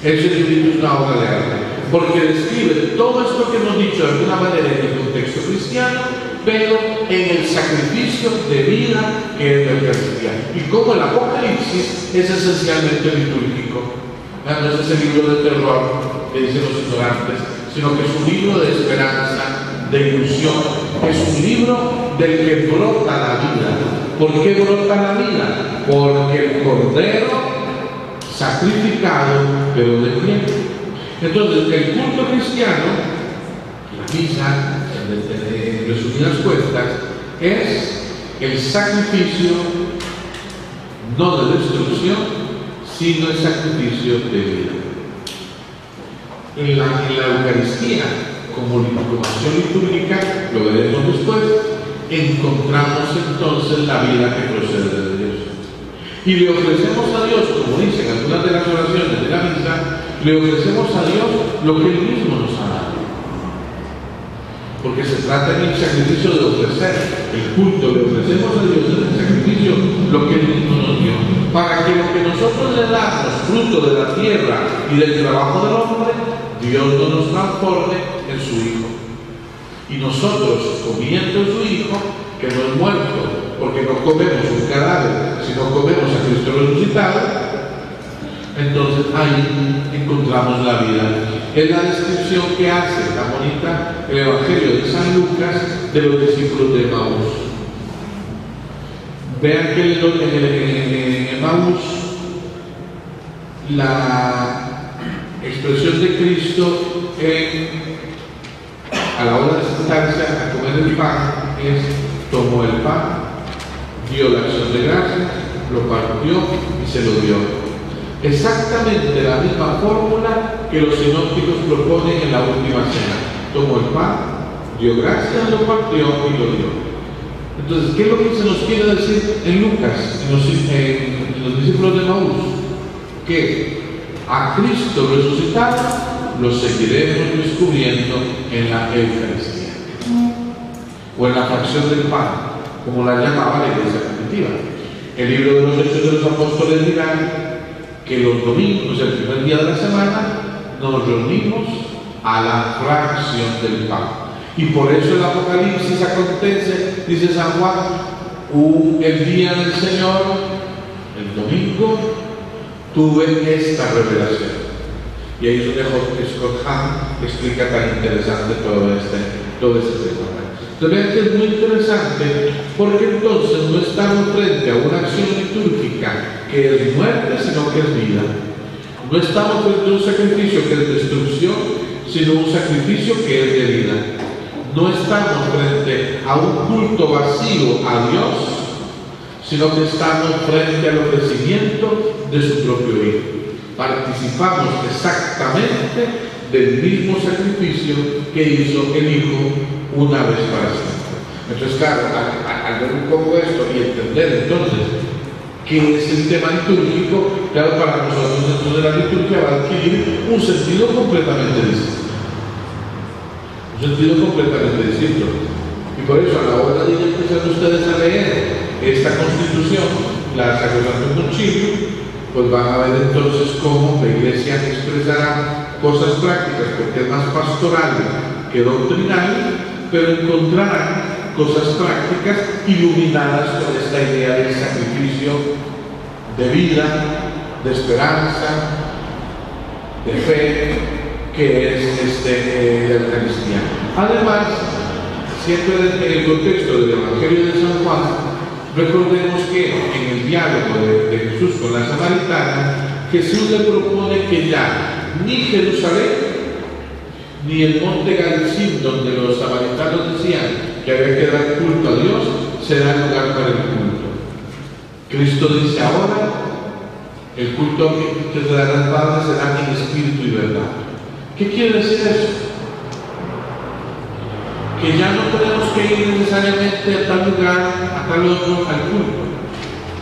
ese libro es una obra de arte, porque describe todo esto que hemos dicho de alguna manera en el contexto cristiano, pero en el sacrificio de vida que es la Eucaristía. Y como el Apocalipsis es esencialmente litúrgico. No es ese libro de terror que dicen los ignorantes, sino que es un libro de esperanza, de ilusión, es un libro del que brota la vida. ¿Por qué brota la vida? Porque el Cordero sacrificado, pero de pie. Entonces, el culto cristiano, la misa, en resumidas cuentas, es el sacrificio no de destrucción, sino el sacrificio de vida. En la Eucaristía, como acción litúrgica, lo veremos después, encontramos entonces la vida que procede de Dios. Y le ofrecemos a Dios, como dicen algunas de las oraciones de la misa, le ofrecemos a Dios lo que Él mismo nos ha dado. Porque se trata en el sacrificio de ofrecer el culto, le ofrecemos a Dios en el sacrificio lo que Él mismo nos dio, para que lo que nosotros le damos, fruto de la tierra y del trabajo del hombre, Dios no nos transforme en su Hijo. Y nosotros, comiendo su Hijo, que no es muerto, porque no comemos un cadáver, sino comemos a Cristo resucitado, entonces ahí encontramos la vida. Es la descripción que hace tan bonita el Evangelio de San Lucas de los discípulos de Emaús. Vean que en Emaús la expresión de Cristo a la hora de sentarse a comer el pan es: tomó el pan, dio la acción de gracias, lo partió y se lo dio. Exactamente la misma fórmula que los sinópticos proponen en la última cena. Tomó el pan, dio gracias, lo partió y lo dio. Entonces, ¿qué es lo que se nos quiere decir en Lucas, en los discípulos de Emaús? Que a Cristo resucitado lo seguiremos descubriendo en la Eucaristía, o en la fracción del pan, como la llamaba la Iglesia primitiva. El libro de los Hechos de los Apóstoles dirá que los domingos, el primer día de la semana, nos reunimos a la fracción del pan. Y por eso el Apocalipsis acontece, dice San Juan, el día del Señor, el domingo, tuve esta revelación. Y ahí es donde Scott Hahn explica tan interesante todo este tema. Entonces vean que es muy interesante, porque entonces no estamos frente a una acción litúrgica que es muerte, sino que es vida. No estamos frente a un sacrificio que es destrucción, sino un sacrificio que es de vida. No estamos frente a un culto vacío a Dios, sino que estamos frente al ofrecimiento de su propio Hijo. Participamos exactamente del mismo sacrificio que hizo el Hijo una vez para siempre. Entonces, claro, al ver un poco esto y entender entonces qué es el tema litúrgico, claro, para nosotros entonces la liturgia va a adquirir un sentido completamente distinto. Un sentido completamente distinto. Y por eso, a la hora de empezar ustedes a leer esta Constitución, la Sacrosanto Concilio, pues van a ver entonces cómo la Iglesia expresará cosas prácticas, porque es más pastoral que doctrinal, pero encontrarán cosas prácticas iluminadas por esta idea del sacrificio de vida, de esperanza, de fe, que es la Eucaristía. Además, siempre en el contexto del Evangelio de San Juan, recordemos que en el diálogo de Jesús con la samaritana, Jesús le propone que ya ni Jerusalén ni el monte Garizim, donde los samaritanos decían que había que dar culto a Dios, será lugar para el culto. Cristo dice ahora, el culto que se dará al Padre será en espíritu y verdad. ¿Qué quiere decir eso? Que ya no tenemos que ir necesariamente a tal lugar, a tal otro, al culto.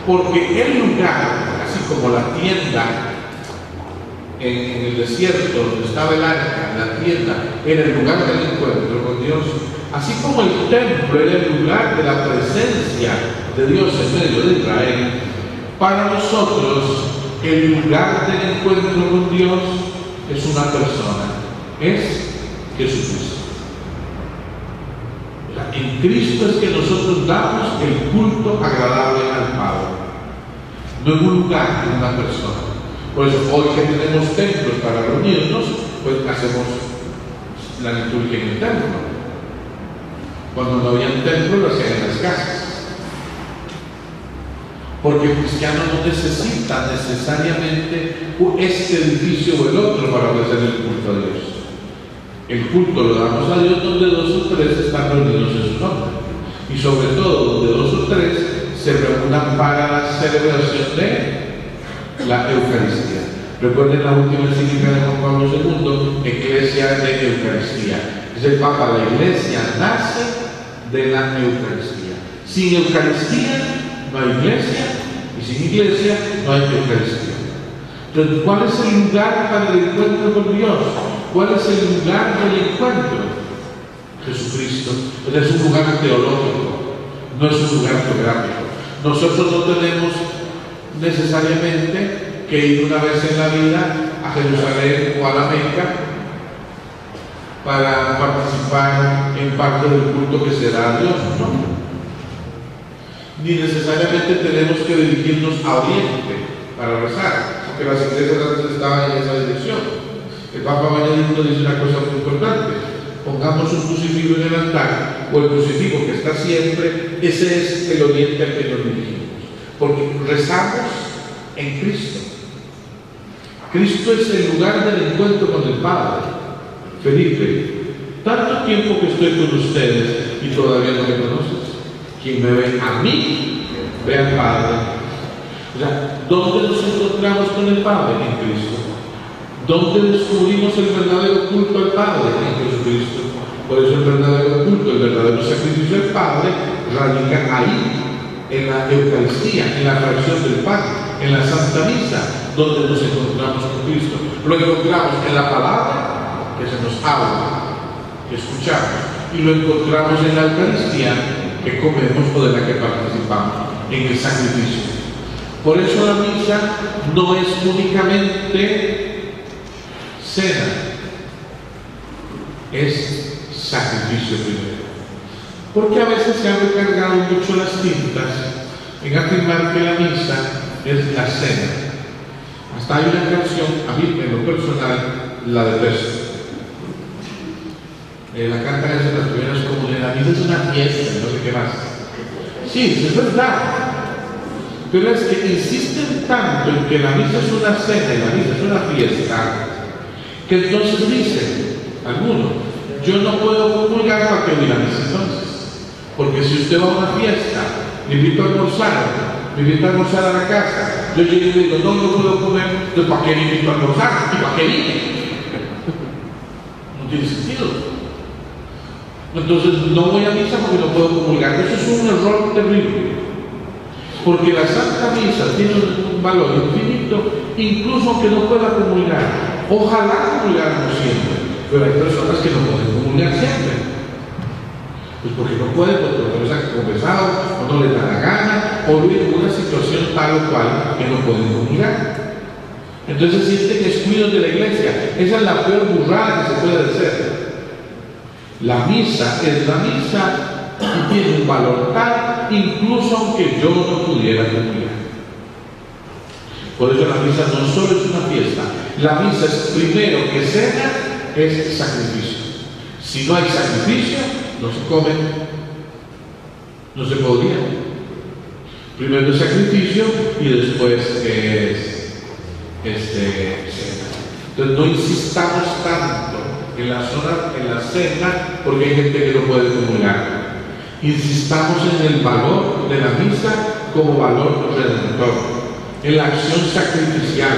Porque el lugar, así como la tienda en el desierto donde estaba el arca, la tienda, era el lugar del encuentro con Dios, así como el templo era el lugar de la presencia de Dios en medio de Israel, para nosotros el lugar del encuentro con Dios es una persona, es Jesucristo. O sea, en Cristo es que nosotros damos el culto agradable al Padre, no en un lugar, en una persona. Por eso hoy que tenemos templos para reunirnos, pues hacemos la liturgia en el templo. Cuando no había un templo, lo hacían en las casas. Porque el cristiano no necesita necesariamente este edificio o el otro para ofrecer el culto a Dios. El culto lo damos a Dios donde dos o tres están reunidos en su nombre. Y sobre todo donde dos o tres se reúnan para la celebración de la Eucaristía. Recuerden la última encíclica de Juan Pablo II, Eclesia de Eucaristía. Es el Papa, la Iglesia nace de la Eucaristía. Sin Eucaristía no hay Iglesia, y sin Iglesia no hay Eucaristía. Entonces, ¿cuál es el lugar para el encuentro con Dios? ¿Cuál es el lugar del encuentro? Jesucristo. Es un lugar teológico, no es un lugar geográfico. Nosotros no tenemos necesariamente que ir una vez en la vida a Jerusalén o a la Meca para participar en parte del culto que se da a Dios, no. Ni necesariamente tenemos que dirigirnos a Oriente para rezar, porque las iglesias antes estaban en esa dirección. El Papa Benedicto dice una cosa muy importante: pongamos un crucifijo en el altar, o el crucifijo que está siempre, ese es el oriente al que nos dirigimos, porque rezamos en Cristo. Cristo es el lugar del encuentro con el Padre. Felipe, tanto tiempo que estoy con ustedes y todavía no me conoces. Quien me ve a mí, ve al Padre. O sea, ¿dónde nos encontramos con el Padre? En Cristo. ¿Dónde descubrimos el verdadero culto al Padre? En Jesucristo. Por eso el verdadero culto, el verdadero sacrificio del Padre radica ahí, en la Eucaristía, en la fracción del pan, en la Santa Misa, donde nos encontramos con Cristo. Lo encontramos en la palabra que se nos habla, que escuchamos, y lo encontramos en la Eucaristía que comemos o de la que participamos, en el sacrificio. Por eso la misa no es únicamente cena, es sacrificio primero. Porque a veces se han recargado mucho las tintas en afirmar que la misa es la cena. Hasta hay una canción, a mí en lo personal la detesto. La cantan en las primeras comunidades: la misa es una fiesta, no sé qué más. Sí, es verdad. Pero es que insisten tanto en que la misa es una cena y la misa es una fiesta, que entonces dicen algunos: yo no puedo comulgar, ¿para qué voy a la misa entonces? Porque si usted va a una fiesta, me invito a almorzar a la casa, yo llego y digo, no puedo comer, entonces ¿para qué me invito a almorzar? ¿Y para qué vine? No tiene sentido. Entonces no voy a misa porque no puedo comulgar. Eso es un error terrible, porque la Santa Misa tiene un valor infinito, incluso aunque no pueda comulgar. Ojalá comulgáramos siempre, pero hay personas que no pueden comulgar siempre. Pues porque no pueden, porque no les han confesado, o no les da la gana, o viven una situación tal o cual que no pueden comulgar. Entonces se sienten excluidos de la iglesia. Esa es la peor burrada que se puede hacer. La misa es la misa y tiene un valor tal, incluso aunque yo no pudiera comulgar. Por eso la misa no solo es una fiesta, la misa es primero que cena, es sacrificio. Si no hay sacrificio, no se come, no se podría. Primero el sacrificio y después es cena. Entonces no insistamos tanto en la cena, porque hay gente que no puede comulgar. Insistamos en el valor de la misa como valor redentor, en la acción sacrificial.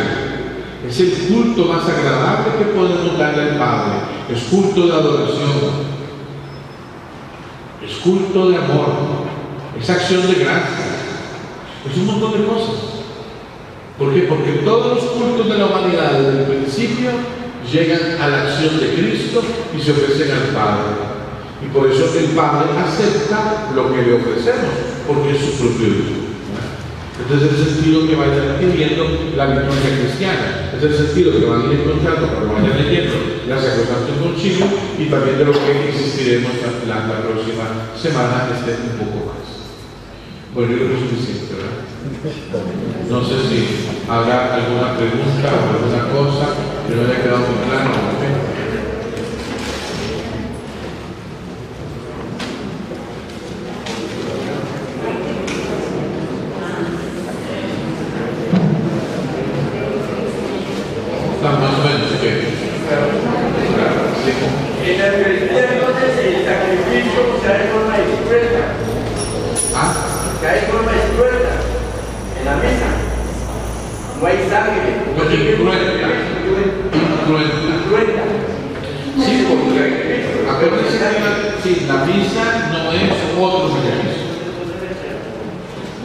Es el culto más agradable que podemos darle al Padre. Es culto de adoración, es culto de amor, es acción de gracias, es un montón de cosas. ¿Por qué? Porque todos los cultos de la humanidad desde el principio llegan a la acción de Cristo y se ofrecen al Padre. Y por eso el Padre acepta lo que le ofrecemos, porque es su propio Hijo. Entonces es el sentido que vayan adquiriendo la liturgia cristiana, es el sentido que van a ir encontrando cuando vayan leyendo la Sacrosanto Concilio, y también de lo que insistiremos la próxima semana, un poco más. Bueno, yo creo que es suficiente, ¿verdad? No sé si habrá alguna pregunta o alguna cosa que no haya quedado muy claro. Más o menos, ¿qué? En la Eucaristía, entonces, el sacrificio se da de forma discreta. Se da de forma discreta. En la mesa. No hay sangre. No hay incruenta. Sí, porque acuérdense que la misa no es otro sacrificio.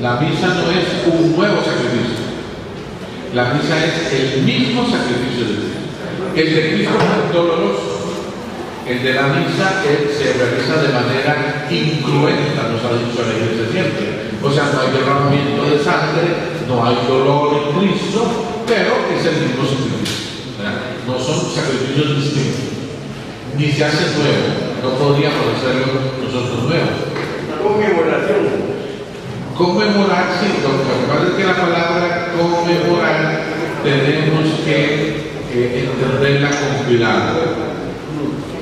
La misa no es un nuevo sacrificio. La misa es el mismo sacrificio de Cristo. El de Cristo es doloroso. El de la misa se realiza de manera incruenta, nos ha dicho la Iglesia siempre. O sea, no hay derramamiento de sangre, no hay dolor en Cristo, pero es el mismo sacrificio. No son sacrificios distintos. Ni se hace nuevo. No podríamos hacerlo nosotros nuevos. Conmemoración. Conmemorar, sí, lo que pasa es que la palabra conmemorar tenemos que entenderla con cuidado.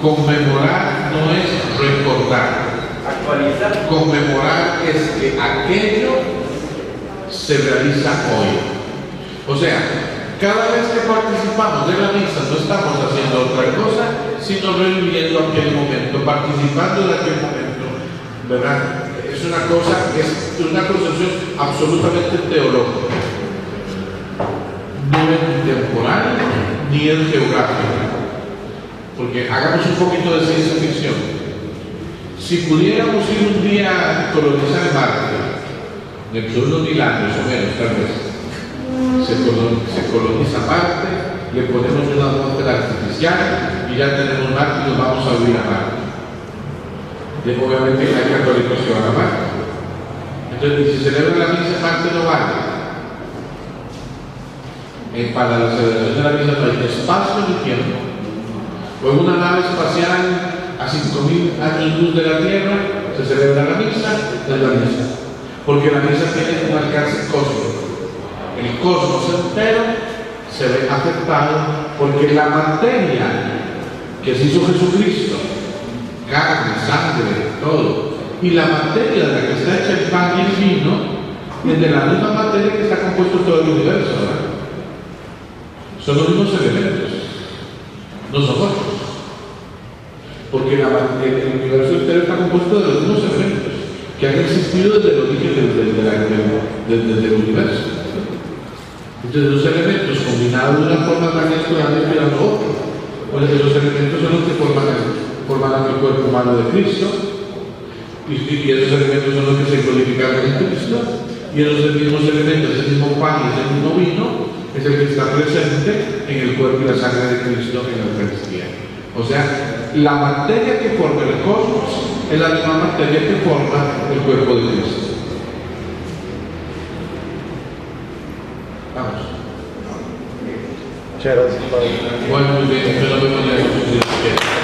Conmemorar no es recordar. Actualizar. Conmemorar es que aquello se realiza hoy. O sea, cada vez que participamos de la misa no estamos haciendo otra cosa, sino reviviendo aquel momento, participando de aquel momento, ¿verdad? Es una cosa, es una concepción absolutamente teológica. No es temporal ni es geográfica. Porque hagamos un poquito de ciencia ficción. Si pudiéramos ir un día a colonizar Marte, dentro de unos 1000 años o menos, tal vez, se coloniza Marte, le ponemos una atmósfera artificial y ya tenemos Marte y nos vamos a vivir a Marte. Obviamente hay católicos que van a Marte. Entonces, si se celebra la misa, Marte no vale. Para la celebración de la misa no hay espacio ni tiempo. O en una nave espacial a 5000 años luz de la Tierra se celebra la misa, es la misa. Porque la misa tiene un alcance cósmico. El cosmos entero se ve afectado porque la materia que se hizo Jesucristo, carne, sangre, todo, y la materia de la que está hecha el pan y el vino es de la misma materia que está compuesto todo el universo, ¿verdad? Son los mismos elementos, no son otros, porque el universo entero está compuesto de los mismos elementos que han existido desde el origen del universo. Entonces los elementos combinados de una forma tan extraordinaria que dan otro, pues esos elementos son los que forman el cuerpo humano de Cristo, y esos elementos son los que se glorificaron en Cristo, y esos mismos elementos, ese mismo pan y ese mismo vino, es el que está presente en el cuerpo y la sangre de Cristo en la Eucaristía. O sea, la materia que forma el cosmos es la misma materia que forma el cuerpo de Cristo. Vamos. Muchas gracias, Padre. Bueno, muy bien, yo lo veo mañana.